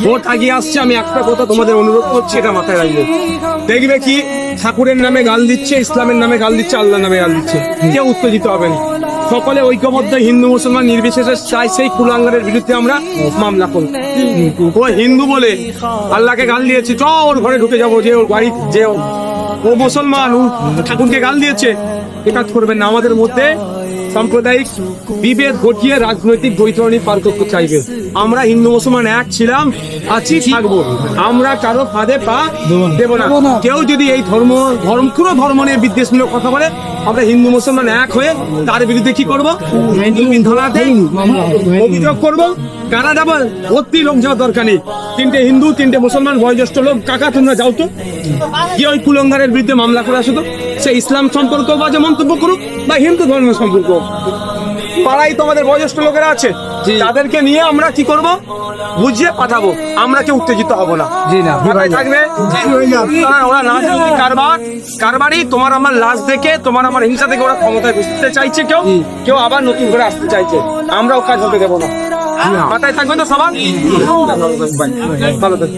Vote আগিয়ে আসছে, আমি একটা কথা তোমাদের অনুরোধ করছি, এটা মাথায় রাখবে। দেখবে কি ঠাকুরের নামে গাল দিচ্ছে, ইসলামের নামে গাল দিচ্ছে, আল্লাহর নামে গাল দিচ্ছে, কেউ উত্তেজিত হবে না। সকলে ঐক্যবদ্ধ হিন্দু মুসলমান নির্বিশেষে চাই সেই কুলাঙ্গারের বিরুদ্ধে আমরা মামলা করি। ও হিন্দু বলে আল্লাহকে গাল দিয়েছে, চ ওর ঘরে ঢুকে যাবো, যে ওর বাড়ি, যে ও মুসলমান, ও ঠাকুরকে গাল দিয়েছে, এটা করবেন না। আমাদের মধ্যে সাম্প্রদায়িক বিভেদ ঘটিয়ে রাজনৈতিক বৈতরণী পার করতে চাইবে। আমরা হিন্দু মুসলমান এক ছিলাম, আছি, থাকবো। আমরা কারো ফাঁদে পা দেব না। কেউ যদি এই পুরো ধর্ম নিয়ে বিদ্বেষমূলক কথা বলে, আমরা হিন্দু মুসলমান এক হয়ে তার বিরুদ্ধে কি করবো? অভিযোগ করবো। কারা যাবো? ভর্তি লোক যাওয়ার দরকার নেই। 3টে হিন্দু, 3টে মুসলমান, বয়োজ্যেষ্ঠ লোক, কাকা তোমরা যাও তো, কি ওই কুলঙ্গারের বিরুদ্ধে মামলা করে আসো তো। সে ইসলাম সম্পর্ক বা যে মন্তব্য করুক, বা হিন্দু ধর্মের সম্পর্ক, পাড়ায় তোমাদের বয়োজ্যেষ্ঠ লোকেরা আছে, তাদেরকে নিয়ে আমরা কি করব? বুঝিয়ে পাঠাবো। আমরা কেউ উত্তেজিত হব না। থাকবে ওরা রাজনৈতিক কারবারি, তোমার আমার লাশ দেখে, তোমার আমার হিংসা থেকে ওরা ক্ষমতায় বসতে চাইছে, কেউ আবার নতুন করে আসতে চাইছে, আমরাও কাজ হতে দেবো না। মাথায় থাকবে তো সবার। ভালো থাকবে।